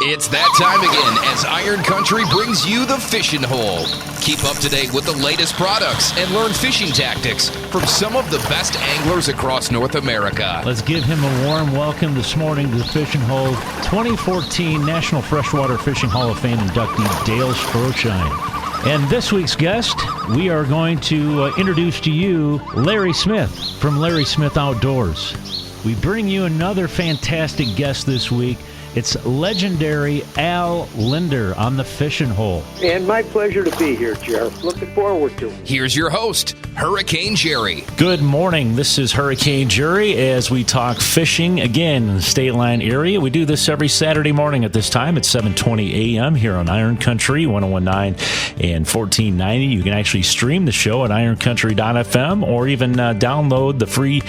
It's that time again as Iron Country brings you the Fishing Hole. Keep up to date with the latest products and learn fishing tactics from some of the best anglers across North America. Let's give him a warm welcome this morning to the Fishing Hole, 2014 National Freshwater Fishing Hall of Fame inductee Dale Stroschein. And this week's guest, we are going to introduce to you Larry Smith from Larry Smith Outdoors. We bring you another fantastic guest this week. It's legendary Al Linder on the Fishing Hole. And my pleasure to be here, Jeff. Looking forward to it. Here's your host, Hurricane Jerry. Good morning. This is Hurricane Jerry as we talk fishing again in the State Line area. We do this every Saturday morning at this time at 7:20 a.m. here on Iron Country 101.9 and 1490. You can actually stream the show at ironcountry.fm or even download the free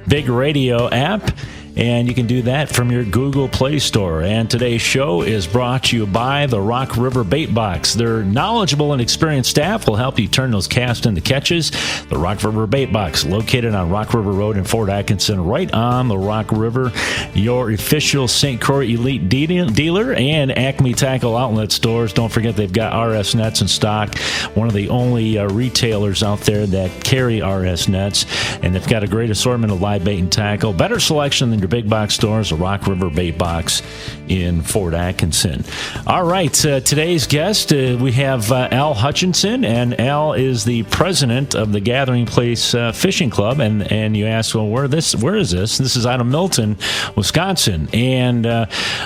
Big Radio app. And you can do that from your Google Play Store. And today's show is brought to you by the Rock River Bait Box. Their knowledgeable and experienced staff will help you turn those casts into catches. The Rock River Bait Box, located on Rock River Road in Fort Atkinson, right on the Rock River, your official St. Croix Elite dealer and Acme Tackle Outlet stores. Don't forget they've got RS nets in stock. One of the only retailers out there that carry RS nets. And they've got a great assortment of live bait and tackle. Better selection than your big box stores, the Rock River Bait Box in Fort Atkinson. All right, today's guest, we have Al Hutchison, and Al is the president of the Gathering Place Fishing Club. And you ask, well, where is this? This is out of Milton, Wisconsin. And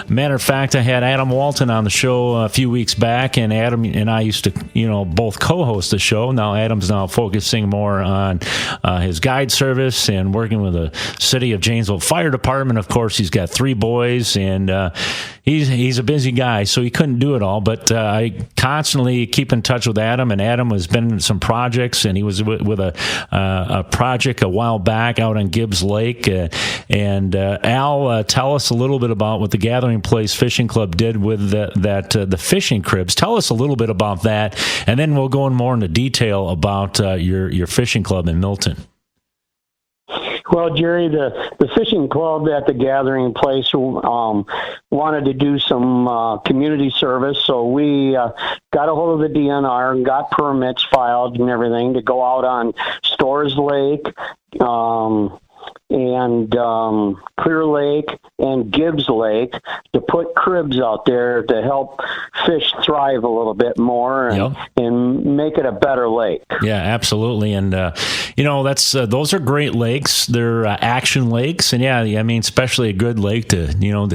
matter of fact, I had Adam Walton on the show a few weeks back, and Adam and I used to, both co-host the show. Now Adam's now focusing more on his guide service and working with the City of Janesville Fire Department. Of course, he's got 3 boys, and he's a busy guy, so he couldn't do it all. But I constantly keep in touch with Adam, and Adam has been in some projects, and he was with a project a while back out on Gibbs Lake. Al, tell us a little bit about what the Gathering Place Fishing Club did with the fishing cribs. Tell us a little bit about that, and then we'll go in more into detail about your fishing club in Milton. Well, Jerry, the fishing club at the Gathering Place wanted to do some community service, so we got a hold of the DNR and got permits filed and everything to go out on Storrs Lake, and Clear Lake and Gibbs Lake to put cribs out there to help fish thrive a little bit more and make it a better lake. Yeah, absolutely. And, those are great lakes. They're action lakes. And, especially a good lake to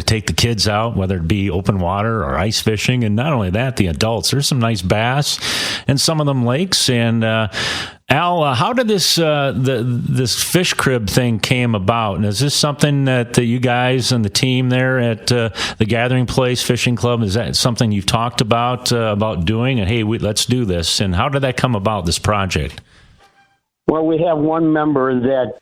take the kids out, whether it be open water or ice fishing. And not only that, the adults. There's some nice bass in some of them lakes. And, Al, how did this fish crib thing came about? And is this something that you guys and the team there at the Gathering Place Fishing Club, is that something you've talked about doing? And hey, let's do this. And how did that come about, this project? Well, we have one member that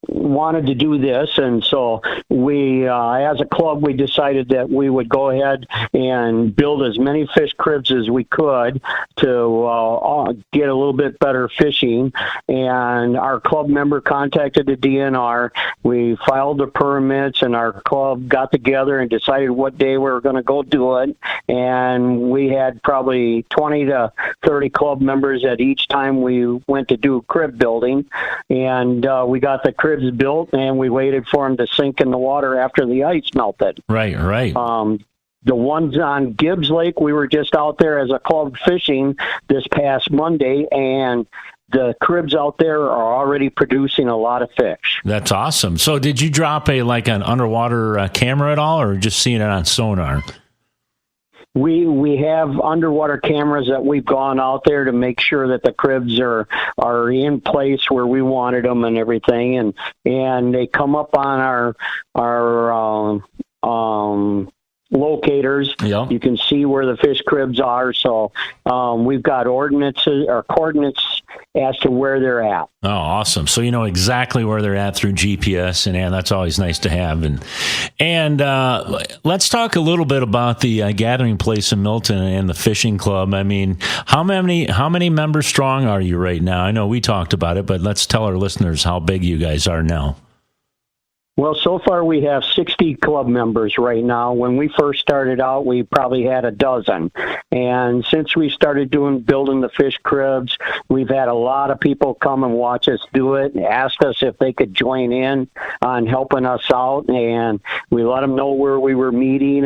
wanted to do this, and so we, as a club, we decided that we would go ahead and build as many fish cribs as we could to get a little bit better fishing. And our club member contacted the DNR. We filed the permits, and our club got together and decided what day we were going to go do it. And we had probably 20 to 30 club members at each time we went to do crib building. And we got the cribs built, and we waited for them to sink in the water after the ice melted. Right. The ones on Gibbs Lake, we were just out there as a club fishing this past Monday, and the cribs out there are already producing a lot of fish. That's awesome. So did you drop an underwater camera at all, or just seeing it on sonar? We have underwater cameras that we've gone out there to make sure that the cribs are in place where we wanted them and everything, and they come up on our locators. Yep. You can see where the fish cribs are. So we've got coordinates as to where they're at. Oh, awesome. So you know exactly where they're at through GPS, and that's always nice to have. And let's talk a little bit about the Gathering Place in Milton and the fishing club. I mean, how many members strong are you right now? I know we talked about it, but let's tell our listeners how big you guys are now. Well, so far we have 60 club members right now. When we first started out, we probably had a dozen. And since we started building the fish cribs, we've had a lot of people come and watch us do it and ask us if they could join in on helping us out. And we let them know where we were meeting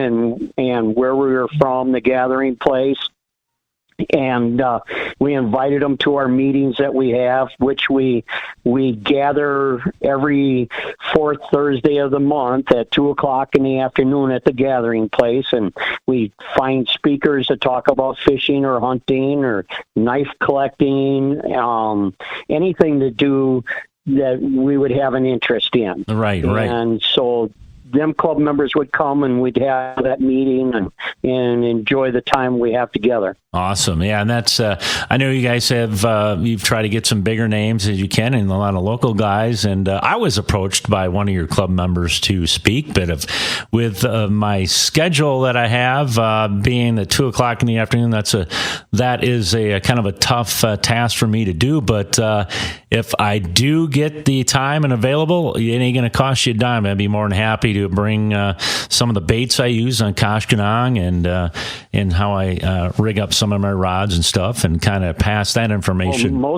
and where we were from, the gathering place. And we invited them to our meetings that we have, which we gather every fourth Thursday of the month at 2:00 in the afternoon at the gathering place, and we find speakers to talk about fishing or hunting or knife collecting, anything to do that we would have an interest in. Right. And so them club members would come and we'd have that meeting and enjoy the time we have together. Awesome. Yeah. And that's, I know you guys have, you've tried to get some bigger names as you can and a lot of local guys. And I was approached by one of your club members to speak, but with my schedule that I have, being at 2:00 in the afternoon, that is a kind of a tough task for me to do. But if I do get the time and available, it ain't going to cost you a dime. I'd be more than happy to bring some of the baits I use on Koshkonong and how I rig up some of my rods and stuff, and kind of pass that information. Well,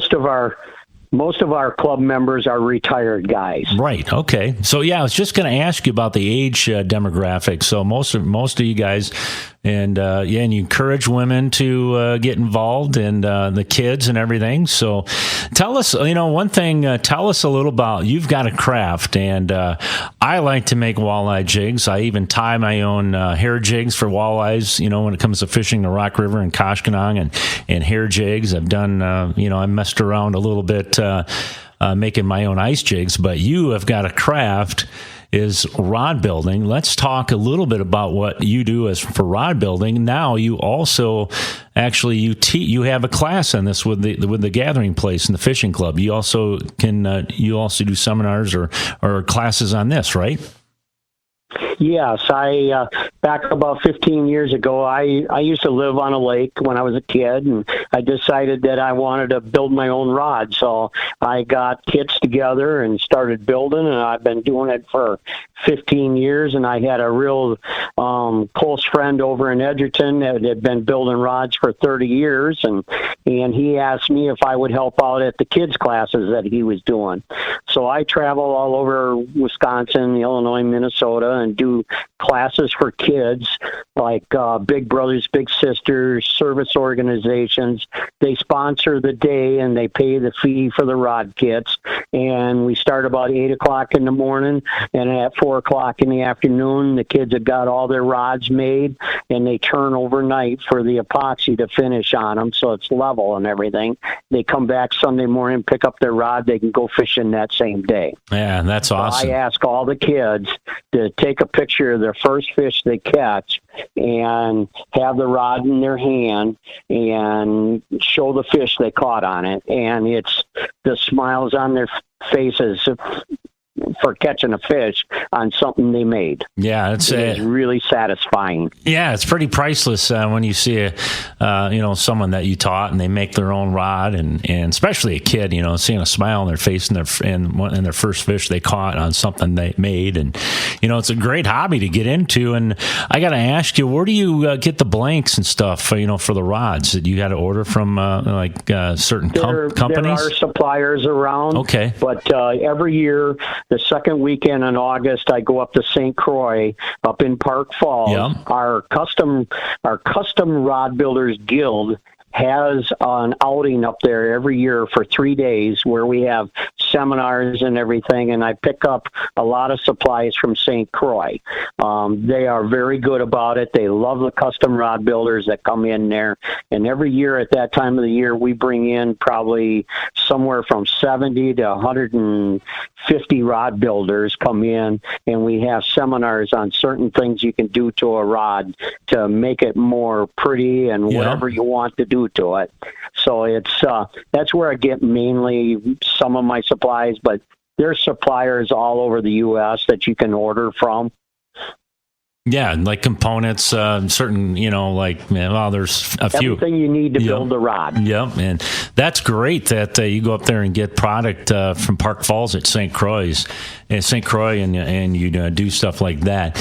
most of our club members are retired guys. Right. Okay. So yeah, I was just going to ask you about the age demographic. So most of you guys, and and you encourage women to get involved, and the kids and everything. So tell us, one thing. Tell us a little about, you've got a craft, and I like to make walleye jigs. I even tie my own hair jigs for walleyes. When it comes to fishing the Rock River and Koshkonong and hair jigs, I've done. I messed around a little bit making my own ice jigs. But you have got a craft. Is rod building. Let's talk a little bit about what you do for rod building. Now you also actually you have a class on this with the gathering place and the fishing club. You also do seminars or classes on this, right? Yes, back about 15 years ago, I used to live on a lake when I was a kid, and I decided that I wanted to build my own rod. So I got kits together and started building, and I've been doing it for 15 years. And I had a real close friend over in Edgerton that had been building rods for 30 years, and he asked me if I would help out at the kids' classes that he was doing. So I travel all over Wisconsin, Illinois, Minnesota, and do classes for kids like Big Brothers, Big Sisters, service organizations. They sponsor the day and they pay the fee for the rod kits. And we start about 8:00 in the morning, and at 4:00 in the afternoon, the kids have got all their rods made, and they turn overnight for the epoxy to finish on them, so it's level and everything. They come back Sunday morning, pick up their rod, they can go fishing that same day. Yeah, that's awesome. So I ask all the kids to take a picture of their first fish they catch and have the rod in their hand and show the fish they caught on it. And it's the smiles on their faces for catching a fish on something they made. Yeah, it's really satisfying. Yeah, it's pretty priceless when you see someone that you taught and they make their own rod, and especially a kid, seeing a smile on their face and their first fish they caught on something they made, and it's a great hobby to get into. And I got to ask you, where do you get the blanks and stuff for the rods that you got to order from certain companies? There are suppliers around. Okay, but every year, the second weekend in August, I go up to St. Croix up in Park Falls. Yeah. Our custom rod builders guild has an outing up there every year for 3 days where we have seminars and everything, and I pick up a lot of supplies from St. Croix. They are very good about it. They love the custom rod builders that come in there, and every year at that time of the year, we bring in probably somewhere from 70 to 150 rod builders come in, and we have seminars on certain things you can do to a rod to make it more pretty and whatever you want to do to it. So it's that's where I get mainly some of my supplies, but there's suppliers all over the U.S. that you can order from. Yeah, like components, certain, there's a few. Everything you need to build the rod. Yep, and that's great that you go up there and get product from Park Falls at St. Croix, and you do stuff like that.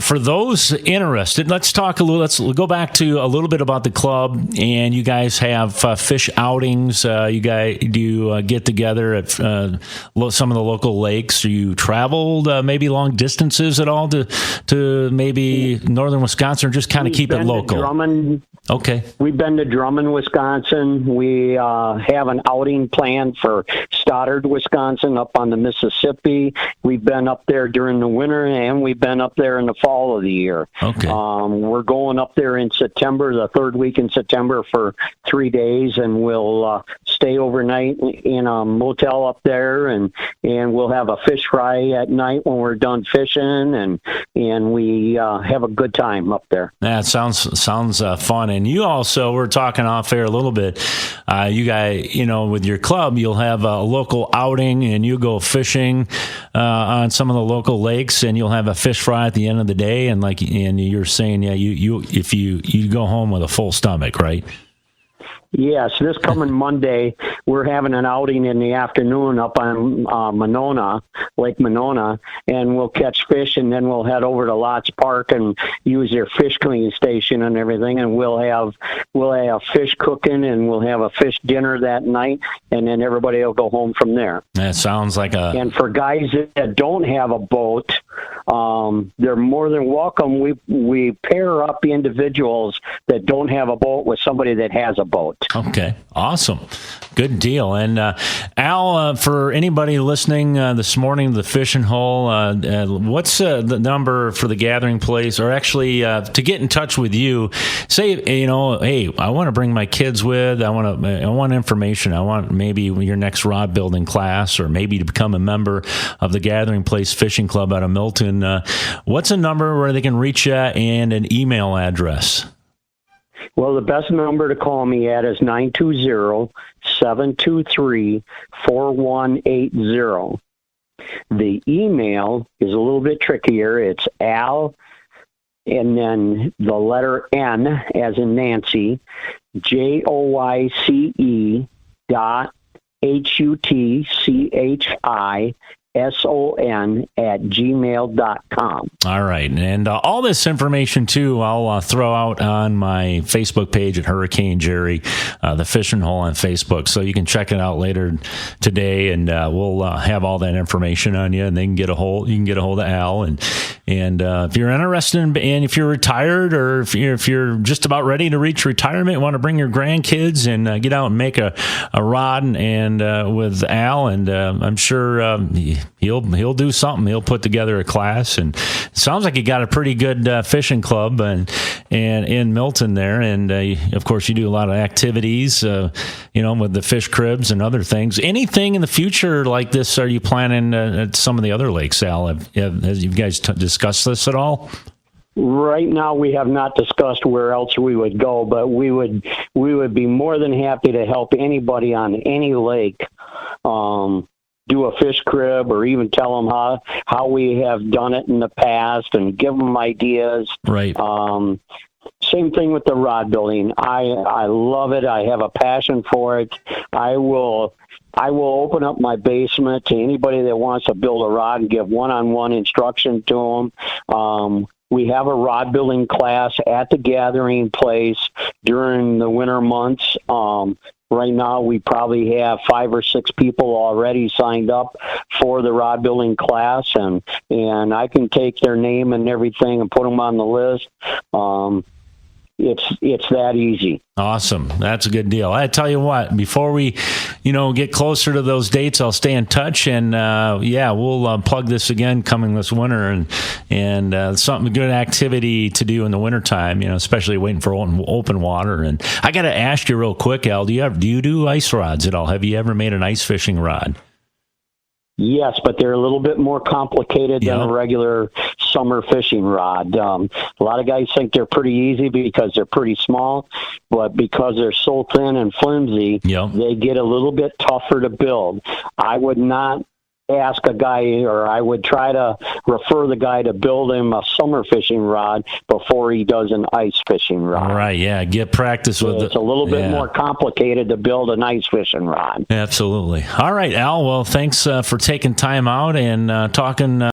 For those interested, let's go back to a little bit about the club. And you guys have fish outings. You get together at some of the local lakes. You traveled maybe long distances at all to maybe northern Wisconsin, or just kind of keep it local? Drummond. Okay. We've been to Drummond, Wisconsin. We have an outing planned for Stoddard, Wisconsin, up on the Mississippi. We've been up there during the winter, and we've been up there in the fall of the year. Okay. We're going up there in September, the third week in September, for 3 days, and we'll stay overnight in a motel up there, and we'll have a fish fry at night when we're done fishing, and we have a good time up there. That sounds fun. And you also, we're talking off air a little bit, you guys, with your club, you'll have a local outing, and you go fishing on some of the local lakes, and you'll have a fish fry at the end of the day, and you're saying, you go home with a full stomach, right? Yes, this coming Monday, we're having an outing in the afternoon up on Lake Monona, and we'll catch fish, and then we'll head over to Lots Park and use their fish cleaning station and everything, and we'll have fish cooking, and we'll have a fish dinner that night, and then everybody will go home from there. That sounds like And for guys that don't have a boat, they're more than welcome. We pair up individuals that don't have a boat with somebody that has a boat. Okay, awesome. Good deal. And Al, for anybody listening this morning to the Fishing Hole, what's the number for the gathering place, or actually to get in touch with you? Say, hey, I want to bring my kids with. I want information. I want maybe your next rod building class, or maybe to become a member of the Gathering Place Fishing Club out of Milton. What's a number where they can reach you, and an email address? Well, the best number to call me at is 920-723-4180. The email is a little bit trickier. It's Al, and then the letter N, as in Nancy, JOYCE HUTCHISON@gmail.com. All right. And all this information, too, I'll throw out on my Facebook page at Hurricane Jerry, the Fishing Hole on Facebook. So you can check it out later today, and we'll have all that information on you, and you can get a hold of Al. And if you're interested and if you're retired, or if you're just about ready to reach retirement, want to bring your grandkids and get out and make a rod and with Al, and I'm sure he'll do something. He'll put together a class, and it sounds like you got a pretty good fishing club and in Milton there, and of course you do a lot of activities, with the fish cribs and other things. Anything in the future like this are you planning at some of the other lakes, Al? Have you guys discussed this at all? Right now, we have not discussed where else we would go, but we would be more than happy to help anybody on any lake do a fish crib, or even tell them how we have done it in the past, and give them ideas. Right. Same thing with the rod building. I love it. I have a passion for it. I will open up my basement to anybody that wants to build a rod and give one-on-one instruction to them. We have a rod building class at the gathering place during the winter months. Right now, we probably have 5 or 6 people already signed up for the rod building class, and I can take their name and everything and put them on the list. It's that easy. Awesome. That's a good deal. I tell you what, before we, get closer to those dates, I'll stay in touch, and we'll plug this again coming this winter, and something good activity to do in the wintertime, especially waiting for open water. And I got to ask you real quick, Al, do you do ice rods at all? Have you ever made an ice fishing rod? Yes, but they're a little bit more complicated than a regular summer fishing rod. A lot of guys think they're pretty easy because they're pretty small, but because they're so thin and flimsy, they get a little bit tougher to build. I would not ask a guy, or I would try to refer the guy to build him a summer fishing rod before he does an ice fishing rod. All right, yeah, get practice with it. It's a little bit more complicated to build an ice fishing rod. Absolutely. All right, Al, well, thanks for taking time out and talking